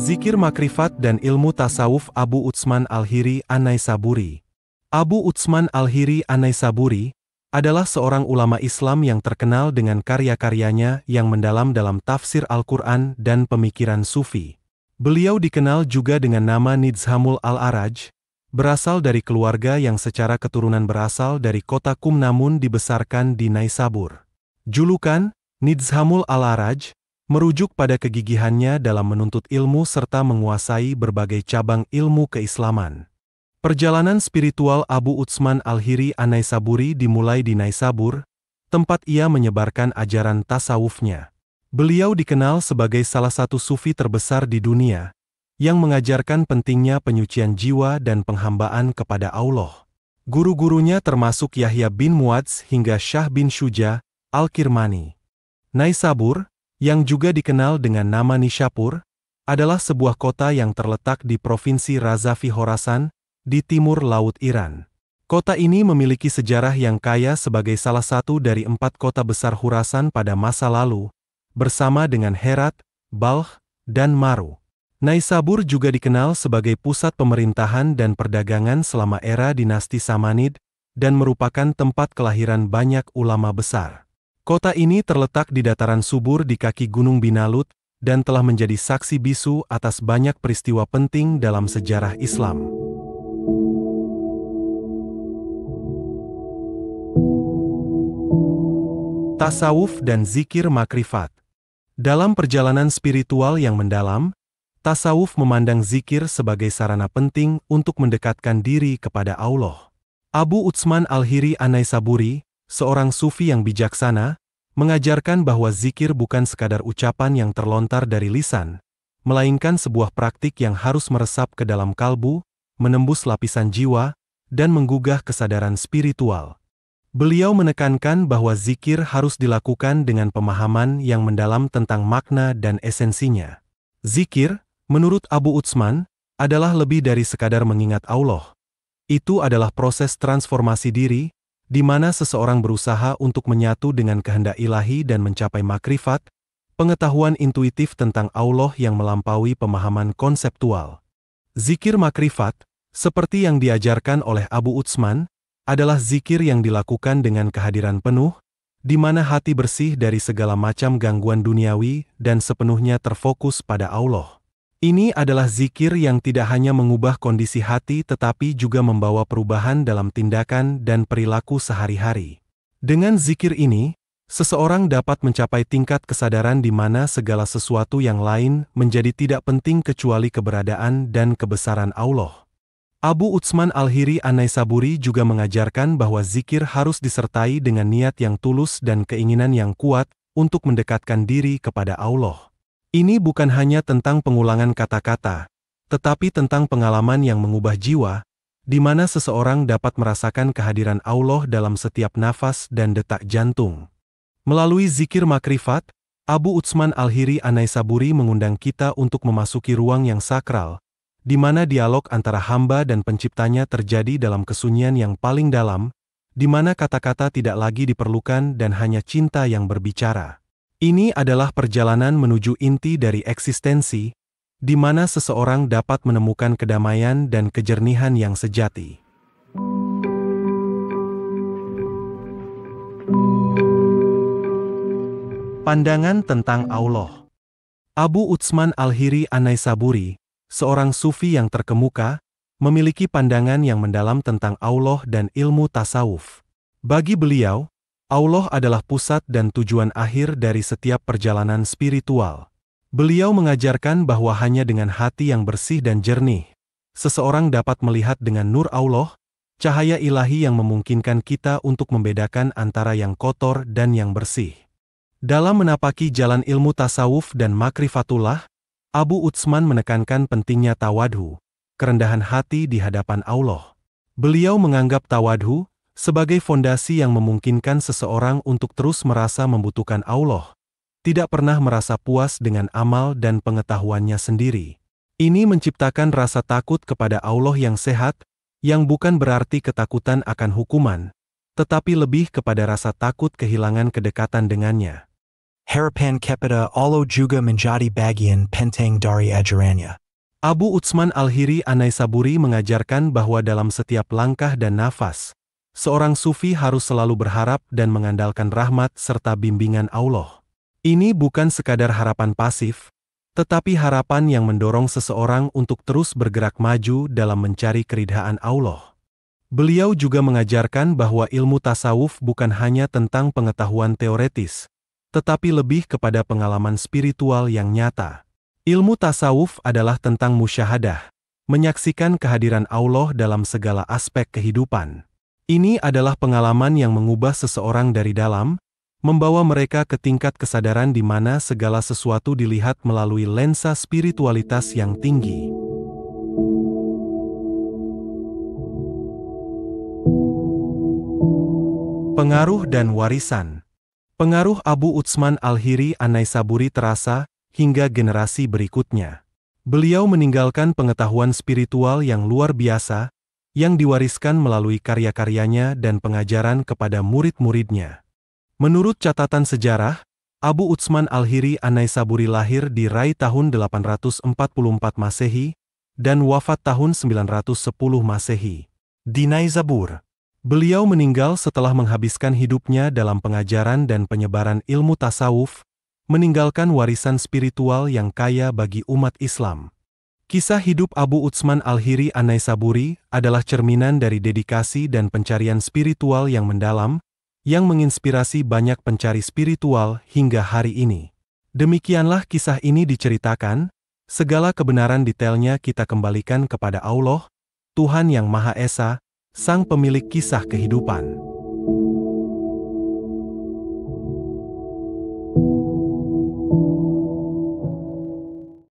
Zikir Makrifat dan Ilmu Tasawuf Abu Utsman Al-Hiri An-Naisaburi. Abu Utsman Al-Hiri An-Naisaburi adalah seorang ulama Islam yang terkenal dengan karya-karyanya yang mendalam dalam tafsir Al-Quran dan pemikiran Sufi. Beliau dikenal juga dengan nama Nizhamul Al-Araj, berasal dari keluarga yang secara keturunan berasal dari kota Qum namun dibesarkan di Naisabur. Julukan Nizhamul Al-Araj merujuk pada kegigihannya dalam menuntut ilmu serta menguasai berbagai cabang ilmu keislaman. Perjalanan spiritual Abu Utsman Al-Hiri An-Naisaburi dimulai di Naisabur, tempat ia menyebarkan ajaran tasawufnya. Beliau dikenal sebagai salah satu sufi terbesar di dunia, yang mengajarkan pentingnya penyucian jiwa dan penghambaan kepada Allah. Guru-gurunya termasuk Yahya bin Muadz hingga Syah bin Syuja Al-Kirmani. Naisabur, yang juga dikenal dengan nama Nishapur, adalah sebuah kota yang terletak di Provinsi Razavi Khorasan, di timur Laut Iran. Kota ini memiliki sejarah yang kaya sebagai salah satu dari 4 kota besar Khorasan pada masa lalu, bersama dengan Herat, Balkh, dan Maru. Naisabur juga dikenal sebagai pusat pemerintahan dan perdagangan selama era dinasti Samanid, dan merupakan tempat kelahiran banyak ulama besar. Kota ini terletak di dataran subur di kaki Gunung Binalut, dan telah menjadi saksi bisu atas banyak peristiwa penting dalam sejarah Islam. Tasawuf dan Zikir Makrifat. Dalam perjalanan spiritual yang mendalam, tasawuf memandang zikir sebagai sarana penting untuk mendekatkan diri kepada Allah. Abu Utsman Al-Hiri An-Naisaburi, seorang sufi yang bijaksana, mengajarkan bahwa zikir bukan sekadar ucapan yang terlontar dari lisan, melainkan sebuah praktik yang harus meresap ke dalam kalbu, menembus lapisan jiwa, dan menggugah kesadaran spiritual. Beliau menekankan bahwa zikir harus dilakukan dengan pemahaman yang mendalam tentang makna dan esensinya. Zikir, menurut Abu Utsman, adalah lebih dari sekadar mengingat Allah. Itu adalah proses transformasi diri, di mana seseorang berusaha untuk menyatu dengan kehendak ilahi dan mencapai makrifat, pengetahuan intuitif tentang Allah yang melampaui pemahaman konseptual. Zikir makrifat, seperti yang diajarkan oleh Abu Utsman, adalah zikir yang dilakukan dengan kehadiran penuh, di mana hati bersih dari segala macam gangguan duniawi dan sepenuhnya terfokus pada Allah. Ini adalah zikir yang tidak hanya mengubah kondisi hati tetapi juga membawa perubahan dalam tindakan dan perilaku sehari-hari. Dengan zikir ini, seseorang dapat mencapai tingkat kesadaran di mana segala sesuatu yang lain menjadi tidak penting kecuali keberadaan dan kebesaran Allah. Abu Utsman Al-Hiri An-Naisaburi juga mengajarkan bahwa zikir harus disertai dengan niat yang tulus dan keinginan yang kuat untuk mendekatkan diri kepada Allah. Ini bukan hanya tentang pengulangan kata-kata, tetapi tentang pengalaman yang mengubah jiwa, di mana seseorang dapat merasakan kehadiran Allah dalam setiap nafas dan detak jantung. Melalui zikir makrifat, Abu Utsman Al-Hiri An-Naisaburi mengundang kita untuk memasuki ruang yang sakral, di mana dialog antara hamba dan penciptanya terjadi dalam kesunyian yang paling dalam, di mana kata-kata tidak lagi diperlukan dan hanya cinta yang berbicara. Ini adalah perjalanan menuju inti dari eksistensi, di mana seseorang dapat menemukan kedamaian dan kejernihan yang sejati. Pandangan tentang Allah. Abu Utsman Al-Hiri An-Naisaburi, seorang sufi yang terkemuka, memiliki pandangan yang mendalam tentang Allah dan ilmu tasawuf. Bagi beliau, Allah adalah pusat dan tujuan akhir dari setiap perjalanan spiritual. Beliau mengajarkan bahwa hanya dengan hati yang bersih dan jernih, seseorang dapat melihat dengan nur Allah, cahaya ilahi yang memungkinkan kita untuk membedakan antara yang kotor dan yang bersih. Dalam menapaki jalan ilmu tasawuf dan makrifatullah, Abu Utsman menekankan pentingnya tawadhu, kerendahan hati di hadapan Allah. Beliau menganggap tawadhu sebagai fondasi yang memungkinkan seseorang untuk terus merasa membutuhkan Allah, tidak pernah merasa puas dengan amal dan pengetahuannya sendiri. Ini menciptakan rasa takut kepada Allah yang sehat, yang bukan berarti ketakutan akan hukuman, tetapi lebih kepada rasa takut kehilangan kedekatan dengannya. harapan kepada Allah juga menjadi bagian penting dari ajarannya. Abu Utsman Al-Hiri An-Naisaburi mengajarkan bahwa dalam setiap langkah dan nafas, seorang sufi harus selalu berharap dan mengandalkan rahmat serta bimbingan Allah. Ini bukan sekadar harapan pasif, tetapi harapan yang mendorong seseorang untuk terus bergerak maju dalam mencari keridhaan Allah. Beliau juga mengajarkan bahwa ilmu tasawuf bukan hanya tentang pengetahuan teoretis, tetapi lebih kepada pengalaman spiritual yang nyata. Ilmu tasawuf adalah tentang musyahadah, menyaksikan kehadiran Allah dalam segala aspek kehidupan. Ini adalah pengalaman yang mengubah seseorang dari dalam, membawa mereka ke tingkat kesadaran di mana segala sesuatu dilihat melalui lensa spiritualitas yang tinggi. Pengaruh dan warisan. Pengaruh Abu Utsman Al-Hiri An-Naisaburi terasa hingga generasi berikutnya. Beliau meninggalkan pengetahuan spiritual yang luar biasa, yang diwariskan melalui karya-karyanya dan pengajaran kepada murid-muridnya. Menurut catatan sejarah, Abu Utsman Al-Hiri An-Naisaburi lahir di Rai tahun 844 Masehi dan wafat tahun 910 Masehi di Naisabur. Beliau meninggal setelah menghabiskan hidupnya dalam pengajaran dan penyebaran ilmu tasawuf, meninggalkan warisan spiritual yang kaya bagi umat Islam. Kisah hidup Abu Utsman Al-Hiri An-Naisaburi adalah cerminan dari dedikasi dan pencarian spiritual yang mendalam, yang menginspirasi banyak pencari spiritual hingga hari ini. Demikianlah kisah ini diceritakan, segala kebenaran detailnya kita kembalikan kepada Allah, Tuhan yang Maha Esa, Sang Pemilik kisah kehidupan.